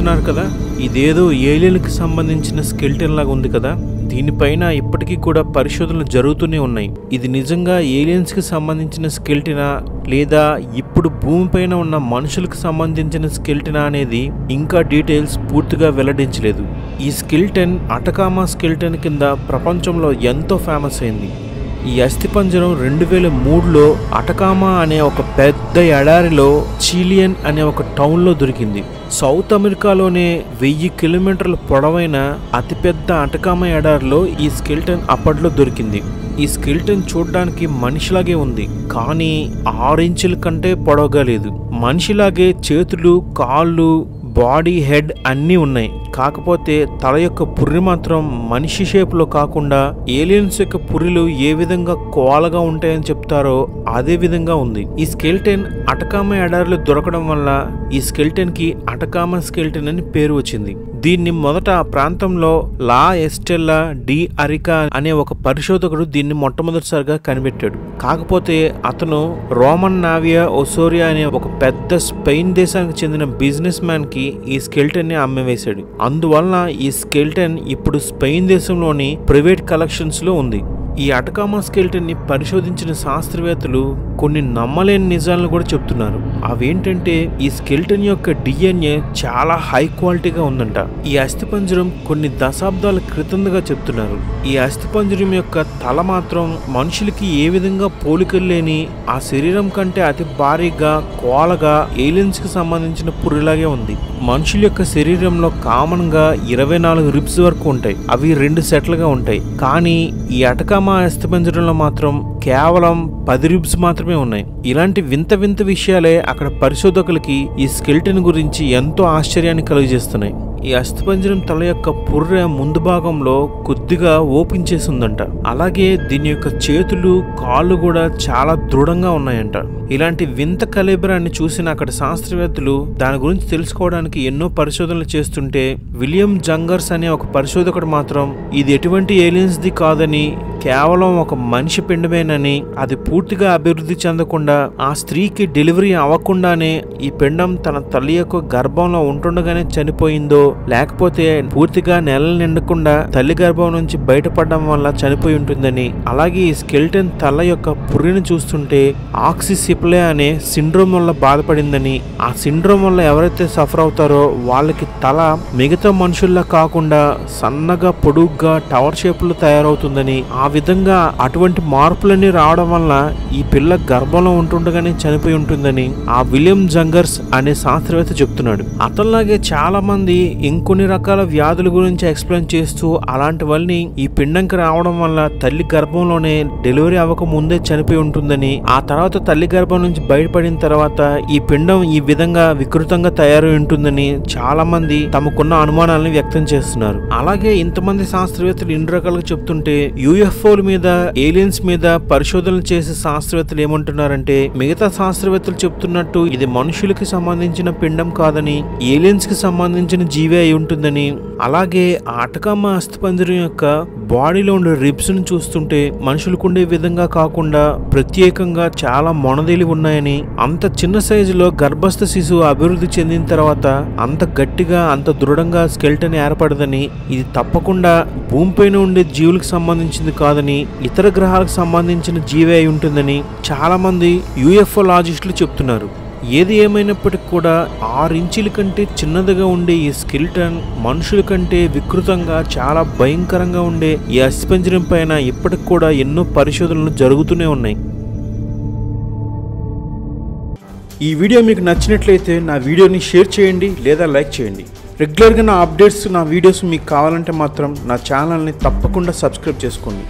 చూస్తున్నారు కదా, ఇదేదో ఏలియన్కి సంబంధించిన స్కెల్టన్ లాగా ఉంది కదా. దీనిపైన ఇప్పటికీ కూడా పరిశోధనలు జరుగుతూనే ఉన్నాయి. ఇది నిజంగా ఏలియన్స్కి సంబంధించిన స్కెల్టనా లేదా ఇప్పుడు భూమిపైన ఉన్న మనుషులకు సంబంధించిన స్కెల్టనా అనేది ఇంకా డీటెయిల్స్ పూర్తిగా వెల్లడించలేదు. ఈ స్కెల్టన్ అటకామా స్కెల్టన్ కింద ప్రపంచంలో ఎంతో ఫేమస్ అయింది. ఈ అస్థిపంజరం 2003లో అటకామా అనే ఒక పెద్ద ఎడారిలో చిలియన్ అనే ఒక టౌన్లో దొరికింది. సౌత్ అమెరికాలోనే 1000 కిలోమీటర్ల పొడవైన అతిపెద్ద అటకామా ఎడారిలో ఈ స్కెల్టన్ అప్పట్లో దొరికింది. ఈ స్కెల్టన్ చూడడానికి మనిషిలాగే ఉంది, కానీ 6 ఇంచుల కంటే పొడవుగా లేదు. మనిషిలాగే చేతులు, కాళ్ళు, బాడీ, హెడ్ అన్నీ ఉన్నాయి. కాకపోతే తల యొక్క పుర్రి మాత్రం మనిషి షేప్లో కాకుండా ఏలియన్స్ యొక్క పుర్రెలు ఏ విధంగా కోలగా ఉంటాయని చెప్తారో అదే విధంగా ఉంది. ఈ స్కెల్టన్ అటకామా ఎడారిలో దొరకడం వల్ల ఈ స్కెల్టన్ కి అటకామా స్కెల్టన్ అని పేరు వచ్చింది. దీన్ని మొదట ఆ ప్రాంతంలో లా ఎస్టెల్లా డి అరికా అనే ఒక పరిశోధకుడు దీన్ని మొట్టమొదటిసారిగా కనిపెట్టాడు. కాకపోతే అతను రోమన్ నావియా ఒసోరియా అనే ఒక పెద్ద స్పెయిన్ దేశానికి చెందిన బిజినెస్ మ్యాన్ కి ఈ స్కెల్టన్ ని అమ్మివేశాడు. అందువలన ఈ స్కెల్టన్ ఇప్పుడు స్పెయిన్ దేశంలోని ప్రైవేట్ కలెక్షన్స్ లో ఉంది. ఈ అటకామా స్కెల్టన్ ని పరిశోధించిన శాస్త్రవేత్తలు కొన్ని నమ్మలేని నిజాలను కూడా చెప్తున్నారు. అవేంటంటే ఈ స్కెల్టన్ యొక్క డిఎన్ఏ చాలా హై క్వాలిటీగా ఉందంట. ఈ అస్థిపంజరం కొన్ని దశాబ్దాల క్రితంగా చెప్తున్నారు. ఈ అస్థిపంజరం యొక్క తల మాత్రం మనుషులకి ఏ విధంగా పోలికలు లేని ఆ శరీరం కంటే అతి భారీగా కోలగా ఏలియన్స్ కి సంబంధించిన పుర్రిలాగే ఉంది. మనుషుల యొక్క శరీరంలో కామన్ గా 24 రిబ్స్ వరకు ఉంటాయి. అవి 2 సెట్లుగా ఉంటాయి. కానీ ఈ అటకామా అస్థిపంజరంలో మాత్రం కేవలం 10 రిబ్స్ మాత్రమే ఉన్నాయి. ఇలాంటి వింత వింత విషయాలే అక్కడ పరిశోధకులకి ఈ స్కెల్టన్ గురించి ఎంతో ఆశ్చర్యాన్ని కలుగజేస్తున్నాయి. ఈ అస్థిపంజరం తల యొక్క పుర్రె ముందు భాగంలో కొద్దిగా ఓపెన్ చేసి ఉందంట. అలాగే దీని యొక్క చేతులు, కాళ్ళు కూడా చాలా దృఢంగా ఉన్నాయంట. ఇలాంటి వింత కలేబరాన్ని చూసిన అక్కడ శాస్త్రవేత్తలు దాని గురించి తెలుసుకోవడానికి ఎన్నో పరిశోధనలు చేస్తుంటే విలియం జంగర్స్ అనే ఒక పరిశోధకుడు మాత్రం ఇది ఎటువంటి ఏలియన్స్ ది కాదని, కేవలం ఒక మనిషి పిండమేనని, అది పూర్తిగా అభివృద్ధి చెందకుండా ఆ స్త్రీకి డెలివరీ అవ్వకుండానే ఈ పిండం తన తల్లి యొక్క గర్భంలో ఉంటుండగానే చనిపోయిందో లేకపోతే పూర్తిగా నెలలు నిండకుండా తల్లి గర్భం నుంచి బయటపడడం వల్ల చనిపోయి ఉంటుందని, అలాగే ఈ స్కెల్టన్ తల యొక్క పుర్రిని చూస్తుంటే ఆక్సిసిప్లే అనే సిండ్రోమ్ వల్ల బాధపడిందని, ఆ సిండ్రోమ్ వల్ల ఎవరైతే సఫర్ అవుతారో వాళ్ళకి తల మిగతా మనుషుల్లా కాకుండా సన్నగా పొడుగ్గా టవర్ షేప్ లో తయారవుతుందని, ఆ విధంగా అటువంటి మార్పులన్నీ రావడం వల్ల ఈ పిల్ల గర్భంలో ఉంటుండగానే చనిపోయి ఉంటుందని ఆ విలియం జంగర్స్ అనే శాస్త్రవేత్త చెప్తున్నాడు. అతనిలాగే చాలా మంది ఇంకొన్ని రకాల వ్యాధుల గురించి ఎక్స్ప్లెయిన్ చేస్తూ అలాంటివన్నీ ఈ పిండంకి రావడం వల్ల తల్లి గర్భంలోనే డెలివరీ అవ్వక ముందే చనిపోయి ఉంటుందని, ఆ తర్వాత తల్లి గర్భం నుంచి బయటపడిన తర్వాత ఈ పిండం ఈ విధంగా వికృతంగా తయారై ఉంటుందని చాలా మంది తమకున్న అనుమానాలను వ్యక్తం చేస్తున్నారు. అలాగే ఇంతమంది శాస్త్రవేత్తలు ఇన్ని రకాలుగా చెప్తుంటే యూఎఫ్ఓల మీద, ఏలియన్స్ మీద పరిశోధనలు చేసే శాస్త్రవేత్తలు ఏమంటున్నారంటే మిగతా శాస్త్రవేత్తలు చెప్తున్నట్టు ఇది మనుషులకి సంబంధించిన పిండం కాదని, ఏలియన్స్ కి సంబంధించిన జీవే అయి ఉంటుందని, అలాగే అటకామా అస్థిపంజరం యొక్క బాడీలో ఉండే రిబ్స్ ను చూస్తుంటే మనుషులకుండే విధంగా కాకుండా ప్రత్యేకంగా చాలా మొనదేలి ఉన్నాయని, అంత చిన్న సైజులో గర్భస్థ శిశువు అభివృద్ధి చెందిన తర్వాత అంత గట్టిగా అంత దృఢంగా స్కెల్టన్ ఏర్పడదని, ఇది తప్పకుండా భూమిపైన ఉండే జీవులకు సంబంధించింది కాదని, ఇతర గ్రహాలకు సంబంధించిన జీవే అయి ఉంటుందని చాలా మంది యూఎఫ్ఓలాజిస్టులు చెప్తున్నారు. ఏది ఏమైనప్పటికీ కూడా 6 ఇంచుల కంటే చిన్నదిగా ఉండే ఈ స్కెల్టన్ మనుషుల కంటే వికృతంగా చాలా భయంకరంగా ఉండే ఈ అస్థిపంజరం పైన ఇప్పటికి కూడా ఎన్నో పరిశోధనలు జరుగుతూనే ఉన్నాయి. ఈ వీడియో మీకు నచ్చినట్లయితే నా వీడియోని షేర్ చేయండి లేదా లైక్ చేయండి. రెగ్యులర్గా నా అప్డేట్స్, నా వీడియోస్ మీకు కావాలంటే మాత్రం నా ఛానల్ని తప్పకుండా సబ్స్క్రైబ్ చేసుకోండి.